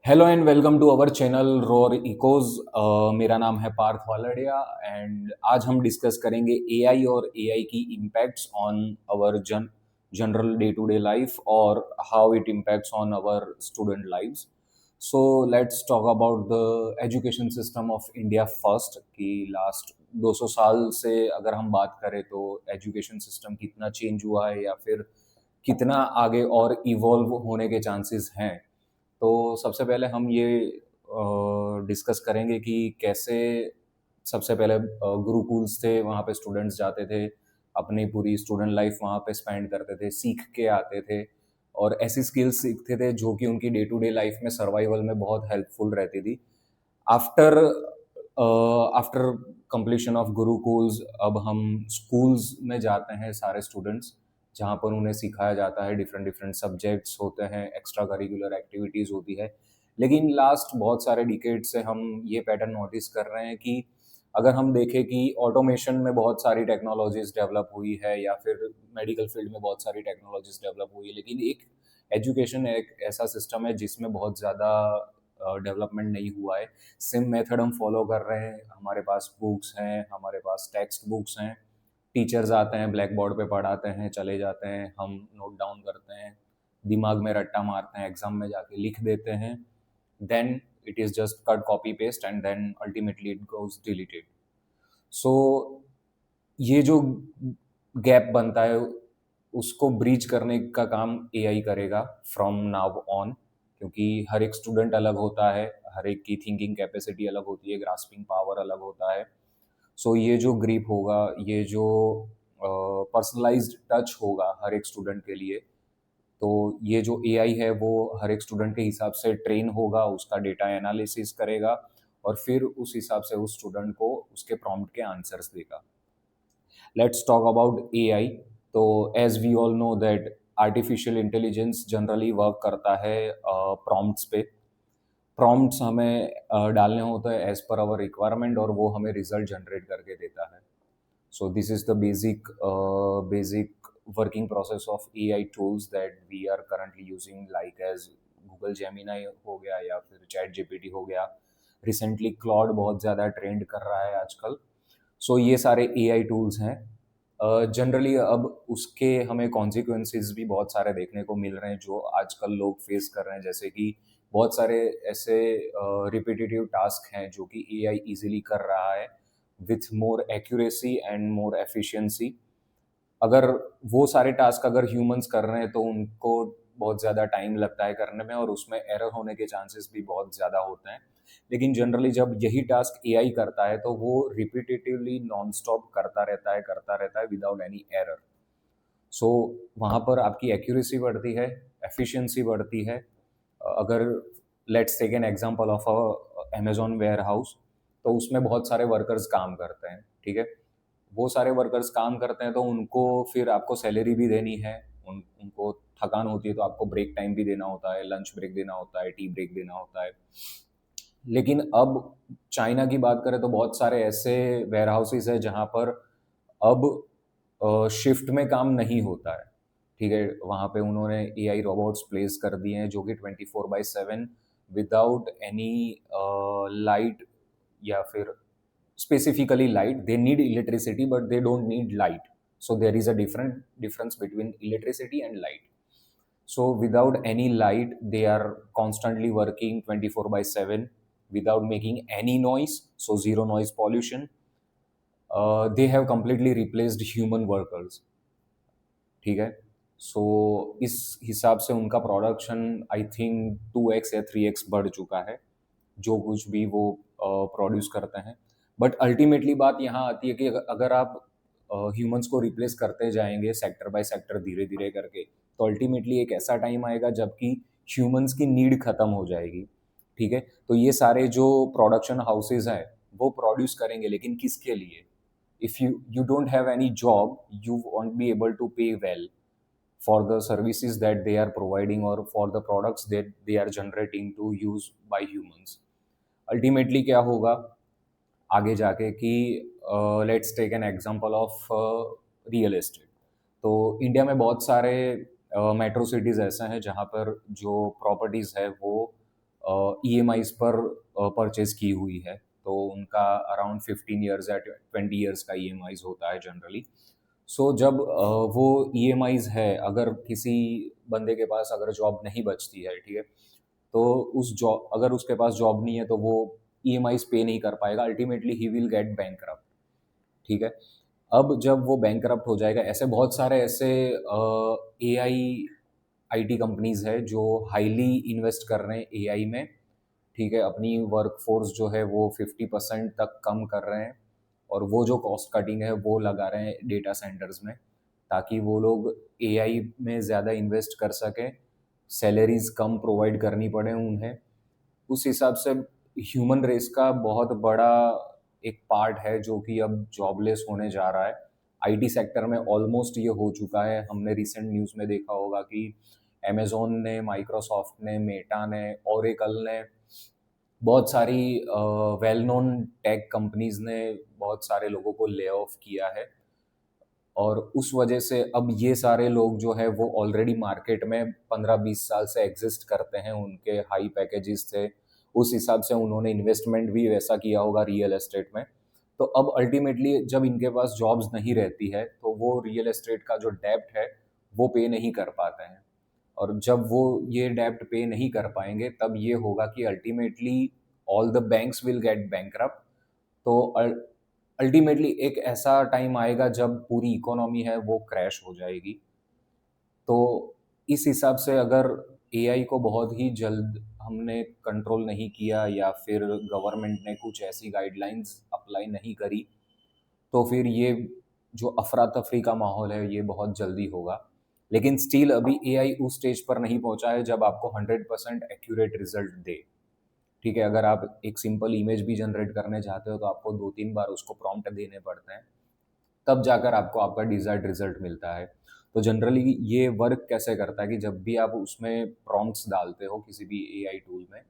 Hello and welcome to our channel roar echoes. मेरा नाम है पार्थ वालड़िया एंड आज हम डिस्कस करेंगे एआई और एआई की impacts on our general day to day life और how it impacts on our student lives. So let's talk about the education system of India first कि लास्ट 200 साल से अगर हम बात करें तो एजुकेशन सिस्टम कितना चेंज हुआ है या फिर कितना आगे और इवॉल्व होने के चांसेस हैं। तो सबसे पहले हम ये डिस्कस करेंगे कि कैसे सबसे पहले गुरुकुल्स थे, वहाँ पे स्टूडेंट्स जाते थे, अपनी पूरी स्टूडेंट लाइफ वहाँ पे स्पेंड करते थे, सीख के आते थे और ऐसी स्किल्स सीखते थे जो कि उनकी डे टू डे लाइफ में सर्वाइवल में बहुत हेल्पफुल रहती थी। After after completion of gurukuls अब हम स्कूल्स में जाते हैं सारे स्टूडेंट्स, जहाँ पर उन्हें सिखाया जाता है, डिफरेंट डिफरेंट सब्जेक्ट्स होते हैं, एक्स्ट्रा करिकुलर एक्टिविटीज़ होती है। लेकिन लास्ट बहुत सारे डिकेड से हम ये पैटर्न नोटिस कर रहे हैं कि अगर हम देखें कि ऑटोमेशन में बहुत सारी टेक्नोलॉजीज डेवलप हुई है या फिर मेडिकल फील्ड में बहुत सारी टेक्नोलॉजीज डेवलप हुई है, लेकिन एक एजुकेशन एक ऐसा सिस्टम है जिसमें बहुत ज़्यादा डेवलपमेंट नहीं हुआ है। सेम मेथड हम फॉलो कर रहे हैं, हमारे पास बुक्स हैं, हमारे पास टेक्स्ट बुक्स हैं, टीचर्स आते हैं, ब्लैक बोर्ड पे पढ़ाते हैं, चले जाते हैं, हम नोट डाउन करते हैं, दिमाग में रट्टा मारते हैं, एग्जाम में जाके लिख देते हैं, then it is just cut copy paste and then ultimately it goes deleted. So ये जो गैप बनता है उसको ब्रीच करने का काम एआई करेगा फ्रॉम नाउ ऑन, क्योंकि हर एक स्टूडेंट अलग होता है, हर एक की थिंकिंग कैपेसिटी अलग होती है, ग्रास्पिंग पावर अलग होता है। सो ये जो ग्रिप होगा, ये जो पर्सनलाइज्ड टच होगा हर एक स्टूडेंट के लिए, तो ये जो एआई है वो हर एक स्टूडेंट के हिसाब से ट्रेन होगा, उसका डेटा एनालिसिस करेगा और फिर उस हिसाब से उस स्टूडेंट को उसके प्रॉम्प्ट के आंसर्स देगा। Let's talk about AI. तो as we all know that artificial intelligence generally work करता है प्रॉम्प्ट्स पे। प्रॉम्प्ट्स हमें डालने होते हैं एज पर आवर रिक्वायरमेंट और वो हमें रिजल्ट जनरेट करके देता है। So this is the basic working process of AI tools that we are currently using, like as Google Gemini हो गया या फिर चैट जीपीटी हो गया। रिसेंटली क्लॉड बहुत ज़्यादा ट्रेंड कर रहा है आजकल। सो ये सारे एआई टूल्स हैं। जनरली अब उसके हमें कॉन्सिक्वेंसेस भी बहुत सारे देखने को मिल रहे हैं जो आजकल लोग फेस कर रहे हैं, जैसे कि बहुत सारे ऐसे रिपीटेटिव टास्क हैं जो कि एआई इजीली कर रहा है with more accuracy and more efficiency. अगर वो सारे टास्क अगर ह्यूमंस कर रहे हैं तो उनको बहुत ज़्यादा टाइम लगता है करने में और उसमें एरर होने के चांसेस भी बहुत ज़्यादा होते हैं। लेकिन जनरली जब यही टास्क एआई करता है तो वो रिपीटेटिवली नॉन स्टॉप करता रहता है विदाउट एनी एरर। सो वहाँ पर आपकी एक्यूरेसी बढ़ती है, एफिशिएंसी बढ़ती है। अगर let's take an example of a Amazon warehouse, तो उसमें बहुत सारे वर्कर्स काम करते हैं, ठीक है। वो सारे वर्कर्स काम करते हैं तो उनको फिर आपको सैलरी भी देनी है, उनको थकान होती है तो आपको ब्रेक टाइम भी देना होता है, लंच ब्रेक देना होता है, टी ब्रेक देना होता है। लेकिन अब चाइना की बात करें तो बहुत सारे ऐसे वेयर हाउसेज है जहाँ पर अब शिफ्ट में काम नहीं होता है, ठीक है। वहाँ पे उन्होंने एआई रोबोट्स प्लेस कर दिए हैं जो कि 24/7 विदाउट एनी लाइट या फिर specifically light, they need electricity but they don't need light. So there is a different difference between electricity and light. So without any light they are constantly working 24/7 without making any noise, so zero noise pollution. They have completely replaced human workers, ठीक है। सो इस हिसाब से उनका production I think 2x या 3x बढ़ चुका है, जो कुछ भी वो प्रोड्यूस करते हैं। बट अल्टीमेटली बात यहाँ आती है कि अगर आप ह्यूमंस को रिप्लेस करते जाएंगे सेक्टर बाय सेक्टर धीरे धीरे करके, तो अल्टीमेटली एक ऐसा टाइम आएगा जबकि ह्यूमंस की नीड खत्म हो जाएगी, ठीक है। तो ये सारे जो प्रोडक्शन हाउसेज हैं वो प्रोड्यूस करेंगे, लेकिन किसके लिए? If you don't have any job, you won't be able to pay well for the services that they are providing or for the products that they are generating to use by humans. Ultimately क्या होगा आगे जाके कि let's take an example of real estate. तो India में बहुत सारे metro cities ऐसे हैं जहाँ पर जो प्रॉपर्टीज़ है वो EMIs पर परचेज की हुई है, तो उनका अराउंड 15 ईयर्स या 20 ईयर्स का EMIs होता है जनरली। सो जब वो EMIs है, अगर किसी बंदे के पास अगर जॉब नहीं बचती है, ठीक है, तो उस जॉब अगर उसके पास जॉब नहीं है तो वो EMIs पे नहीं कर पाएगा, ultimately he will get bankrupt. ठीक है, अब जब वो बैंकरप्ट हो जाएगा, ऐसे बहुत सारे ऐसे AI IT कंपनीज है जो हाईली इन्वेस्ट कर रहे हैं AI में। ठीक है, अपनी वर्कफोर्स जो है वो 50% तक कम कर रहे हैं, और वो जो कॉस्ट कटिंग है वो लगा रहे हैं डेटा सेंटर्स में, ताकि वो लोग AI में ज़्यादा इन्वेस्ट कर सकें, सैलरीज कम प्रोवाइड करनी पड़े उन्हें। उस हिसाब से ह्यूमन रेस का बहुत बड़ा एक पार्ट है जो कि अब जॉबलेस होने जा रहा है। IT सेक्टर में ऑलमोस्ट ये हो चुका है। हमने रिसेंट न्यूज़ में देखा होगा कि अमेजोन ने, माइक्रोसॉफ्ट ने, मेटा ने, ओरेकल ने, बहुत सारी वेल नोन टेक कंपनीज ने बहुत सारे लोगों को ले ऑफ किया है, और उस वजह से अब ये सारे लोग जो है वो ऑलरेडी मार्केट में 15-20 साल से एग्जिस्ट करते हैं, उनके हाई पैकेजेस थे, उस हिसाब से उन्होंने इन्वेस्टमेंट भी वैसा किया होगा रियल एस्टेट में। तो अब अल्टीमेटली जब इनके पास जॉब्स नहीं रहती है तो वो रियल एस्टेट का जो डेब्ट है वो पे नहीं कर पाते हैं, और जब वो ये डेब्ट पे नहीं कर पाएंगे तब ये होगा कि ultimately all the banks will get bankrupt. तो अल्टीमेटली एक ऐसा टाइम आएगा जब पूरी इकोनॉमी है वो क्रैश हो जाएगी। तो इस हिसाब से अगर AI को बहुत ही जल्द हमने कंट्रोल नहीं किया, या फिर गवर्नमेंट ने कुछ ऐसी गाइडलाइंस अप्लाई नहीं करी, तो फिर ये जो अफरा तफरी का माहौल है ये बहुत जल्दी होगा। लेकिन स्टिल अभी AI उस स्टेज पर नहीं पहुंचा है जब आपको 100% एक्यूरेट रिजल्ट दे। ठीक है, अगर आप एक सिंपल इमेज भी जनरेट करने चाहते हो तो आपको 2-3 बार उसको प्रॉम्प्ट देने पड़ते हैं, तब जाकर आपको आपका डिजायर्ड रिजल्ट मिलता है। तो जनरली ये वर्क कैसे करता है कि जब भी आप उसमें प्रॉम्प्ट्स डालते हो किसी भी AI टूल में,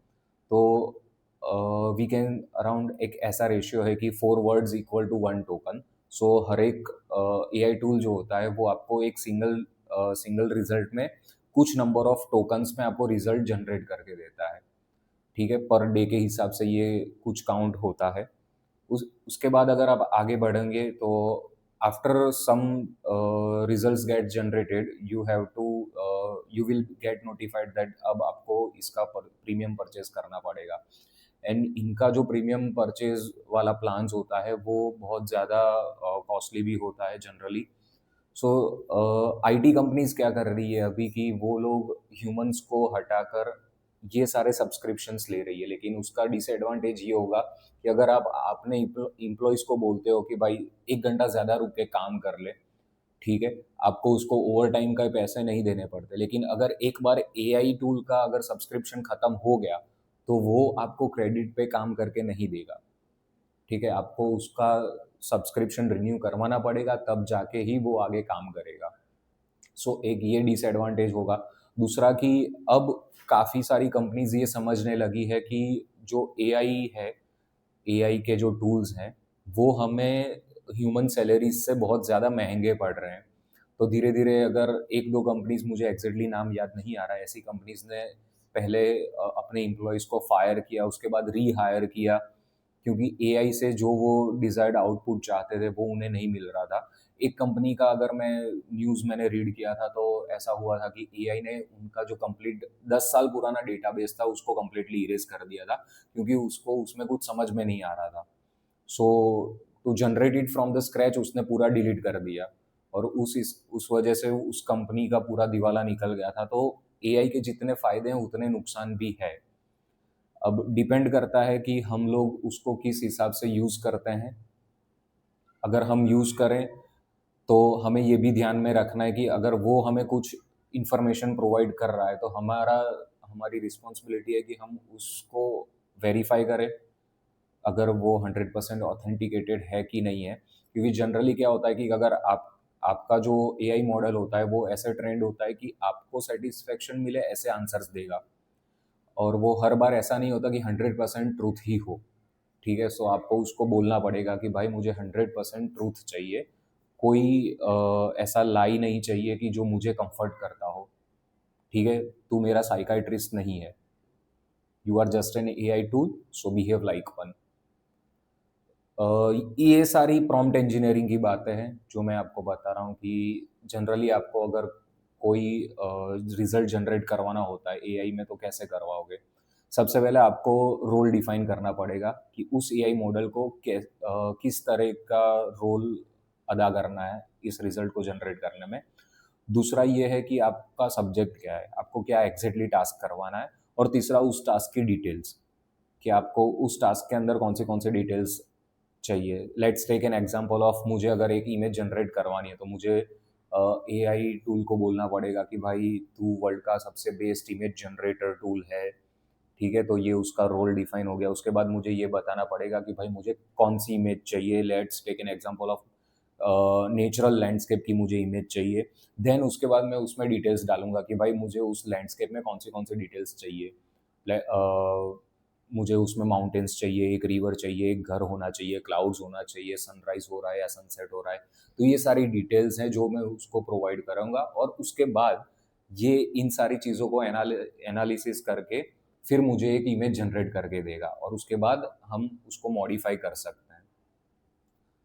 तो वी कैन अराउंड एक ऐसा रेशियो है कि 4 वर्ड्स इक्वल टू 1 टोकन। सो हर एक AI टूल जो होता है वो आपको एक सिंगल सिंगल रिजल्ट में कुछ नंबर ऑफ टोकन्स में आपको रिजल्ट जनरेट करके देता है। ठीक है, पर डे के हिसाब से ये कुछ काउंट होता है। उसके बाद अगर आप आगे बढ़ेंगे तो after some results get generated, you will get notified that अब आपको इसका प्रीमियम परचेज करना पड़ेगा। एंड इनका जो प्रीमियम परचेज वाला प्लान्स होता है वो बहुत ज़्यादा कॉस्टली भी होता है जनरली। सो IT कंपनीज क्या कर रही है अभी कि वो लोग ह्यूमंस को हटाकर ये सारे सब्सक्रिप्शंस ले रही है, लेकिन उसका डिसएडवांटेज ये होगा कि अगर आप अपने इम्प्लॉयज़ को बोलते हो कि भाई 1 घंटा ज़्यादा रुक के काम कर ले, ठीक है, आपको उसको ओवर टाइम का पैसे नहीं देने पड़ते। लेकिन अगर एक बार AI टूल का अगर सब्सक्रिप्शन ख़त्म हो गया तो वो आपको क्रेडिट पे काम करके नहीं देगा। ठीक है, आपको उसका सब्सक्रिप्शन रिन्यू करवाना पड़ेगा, तब जाके ही वो आगे काम करेगा। सो एक ये डिसएडवांटेज होगा। दूसरा कि अब काफ़ी सारी कंपनीज ये समझने लगी है कि जो AI है, AI के जो टूल्स हैं वो हमें ह्यूमन सैलरीज से बहुत ज़्यादा महंगे पड़ रहे हैं। तो धीरे धीरे, अगर एक दो कंपनीज, मुझे एग्जैक्टली नाम याद नहीं आ रहा है, ऐसी कंपनीज ने पहले अपने एम्प्लॉयज़ को फायर किया, उसके बाद रीहायर किया, क्योंकि AI से जो वो डिज़ायर्ड आउटपुट चाहते थे वो उन्हें नहीं मिल रहा था। एक कंपनी का अगर मैं न्यूज़ मैंने रीड किया था तो ऐसा हुआ था कि AI ने उनका जो कंप्लीट 10 साल पुराना डेटाबेस था उसको कंप्लीटली इरेज़ कर दिया था, क्योंकि उसको उसमें कुछ समझ में नहीं आ रहा था। So to generate it from the scratch उसने पूरा डिलीट कर दिया, और उस वजह से उस कंपनी का पूरा दिवाला निकल गया था। तो AI के जितने फ़ायदे हैं उतने नुकसान भी है। अब डिपेंड करता है कि हम लोग उसको किस हिसाब से यूज़ करते हैं। अगर हम यूज़ करें तो हमें ये भी ध्यान में रखना है कि अगर वो हमें कुछ इन्फॉर्मेशन प्रोवाइड कर रहा है तो हमारी रिस्पॉन्सिबिलिटी है कि हम उसको वेरीफाई करें, अगर वो 100% ऑथेंटिकेटेड है कि नहीं है। क्योंकि जनरली क्या होता है कि अगर आपका जो AI मॉडल होता है वो ऐसे ट्रेंड होता है कि आपको सेटिस्फेक्शन मिले ऐसे आंसर्स देगा, और वो हर बार ऐसा नहीं होता कि 100% ट्रूथ ही हो। ठीक है, सो आपको उसको बोलना पड़ेगा कि भाई मुझे 100% ट्रूथ चाहिए, कोई ऐसा लाई नहीं चाहिए कि जो मुझे कंफर्ट करता हो। ठीक है, तू मेरा साइकाइट्रिस्ट नहीं है। You are just an AI tool, so behave like one. ये सारी प्रॉम्प्ट इंजीनियरिंग की बातें हैं जो मैं आपको बता रहा हूँ कि जनरली आपको अगर कोई रिजल्ट जनरेट करवाना होता है एआई में तो कैसे करवाओगे। सबसे पहले आपको रोल डिफाइन करना पड़ेगा कि उस एआई मॉडल को किस तरह का रोल अदा करना है इस रिजल्ट को जनरेट करने में। दूसरा ये है कि आपका सब्जेक्ट क्या है, आपको क्या एग्जैक्टली टास्क करवाना है। और तीसरा उस टास्क की डिटेल्स, कि आपको उस टास्क के अंदर कौन से डिटेल्स चाहिए। Let's take an example of, मुझे अगर एक इमेज जनरेट करवानी है तो मुझे एआई टूल को बोलना पड़ेगा कि भाई तू वर्ल्ड का सबसे बेस्ट इमेज जनरेटर टूल है, ठीक है। तो ये उसका रोल डिफाइन हो गया। उसके बाद मुझे ये बताना पड़ेगा कि भाई मुझे कौन सी इमेज चाहिए। Let's take an example of natural landscape की मुझे इमेज चाहिए। देन उसके बाद मैं उसमें डिटेल्स डालूंगा कि भाई मुझे उस लैंडस्केप में कौन सी डिटेल्स चाहिए। मुझे उसमें माउंटेन्स चाहिए, एक रिवर चाहिए, एक घर होना चाहिए, क्लाउड्स होना चाहिए, सनराइज हो रहा है या सनसेट हो रहा है। तो ये सारी डिटेल्स हैं जो मैं उसको प्रोवाइड करूँगा। और उसके बाद ये इन सारी चीज़ों को एनालिसिस करके फिर मुझे एक इमेज जनरेट करके देगा और उसके बाद हम उसको मॉडिफाई कर सकते हैं।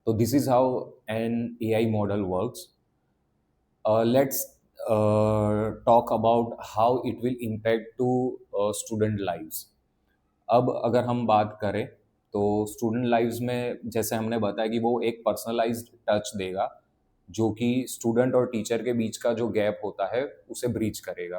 तो this is how an AI model works. Let's talk about how it will impact to student lives. अब अगर हम बात करें तो स्टूडेंट लाइव्स में जैसे हमने बताया कि वो एक पर्सनलाइज्ड टच देगा जो कि स्टूडेंट और टीचर के बीच का जो गैप होता है उसे ब्रीच करेगा,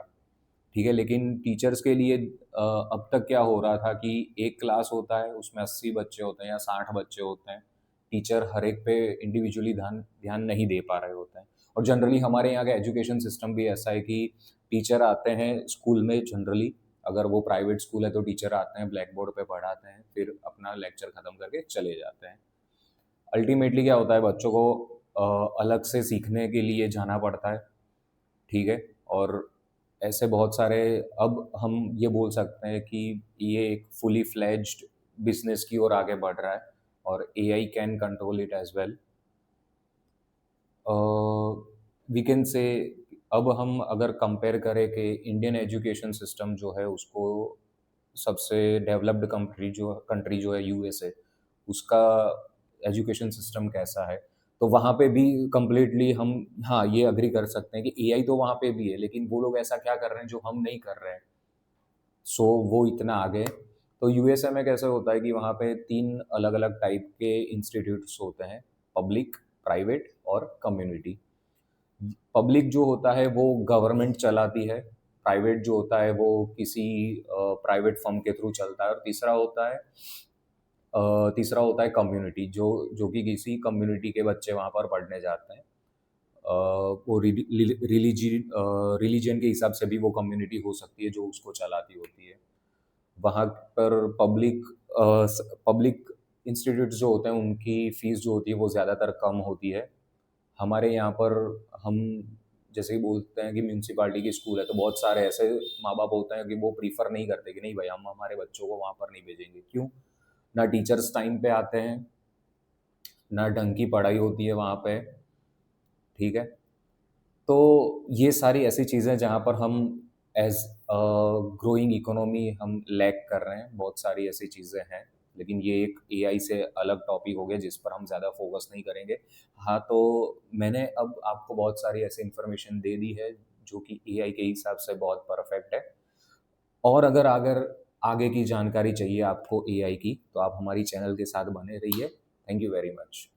ठीक है। लेकिन टीचर्स के लिए अब तक क्या हो रहा था कि एक क्लास होता है उसमें 80 बच्चे होते हैं या 60 बच्चे होते हैं। टीचर हर एक पे इंडिविजुअली ध्यान ध्यान नहीं दे पा रहे होते हैं। और जनरली हमारे यहाँ का एजुकेशन सिस्टम भी ऐसा है कि टीचर आते हैं स्कूल में, जनरली अगर वो प्राइवेट स्कूल है तो टीचर आते हैं, ब्लैक बोर्ड पे पढ़ाते हैं, फिर अपना लेक्चर ख़त्म करके चले जाते हैं। अल्टीमेटली क्या होता है, बच्चों को अलग से सीखने के लिए जाना पड़ता है, ठीक है। और ऐसे बहुत सारे, अब हम ये बोल सकते हैं कि ये एक फुली फ्लेज्ड बिजनेस की ओर आगे बढ़ रहा है और AI can control it as well. We can say, अब हम अगर कंपेयर करें कि इंडियन एजुकेशन सिस्टम जो है उसको सबसे डेवलप्ड कंट्री जो है यूएसए, उसका एजुकेशन सिस्टम कैसा है, तो वहाँ पे भी कम्प्लीटली हम, हाँ ये अग्री कर सकते हैं कि एआई तो वहाँ पे भी है लेकिन वो लोग ऐसा क्या कर रहे हैं जो हम नहीं कर रहे हैं। सो वो इतना आगे। तो यूएसए में कैसे होता है कि वहाँ पे 3 अलग अलग टाइप के इंस्टीट्यूट्स होते हैं, पब्लिक, प्राइवेट और कम्युनिटी। पब्लिक जो होता है वो गवर्नमेंट चलाती है, प्राइवेट जो होता है वो किसी प्राइवेट फर्म के थ्रू चलता है, और तीसरा होता है कम्युनिटी, जो जो कि किसी कम्युनिटी के बच्चे वहाँ पर पढ़ने जाते हैं। वो रिलीजन के हिसाब से भी वो कम्युनिटी हो सकती है जो उसको चलाती होती है। वहाँ पर पब्लिक इंस्टीट्यूट्स जो होते हैं उनकी फ़ीस जो होती है वो ज़्यादातर कम होती है। हमारे यहाँ पर हम जैसे ही बोलते हैं कि म्यूनसिपालिटी की स्कूल है तो बहुत सारे ऐसे माँ बाप होते हैं कि वो प्रीफर नहीं करते कि नहीं भाई हम हमारे बच्चों को वहाँ पर नहीं भेजेंगे। क्यों? ना टीचर्स टाइम पे आते हैं, ना ढंग की पढ़ाई होती है वहाँ पे, ठीक है। तो ये सारी ऐसी चीज़ें जहाँ पर हम एज ग्रोइंग इकोनॉमी हम लैग कर रहे हैं, बहुत सारी ऐसी चीज़ें हैं। लेकिन ये एक एआई से अलग टॉपिक हो गया जिस पर हम ज़्यादा फोकस नहीं करेंगे। हाँ, तो मैंने अब आपको बहुत सारी ऐसी इन्फॉर्मेशन दे दी है जो कि एआई के हिसाब से बहुत परफेक्ट है। और अगर आगे की जानकारी चाहिए आपको एआई की तो आप हमारी चैनल के साथ बने रहिए। Thank you very much.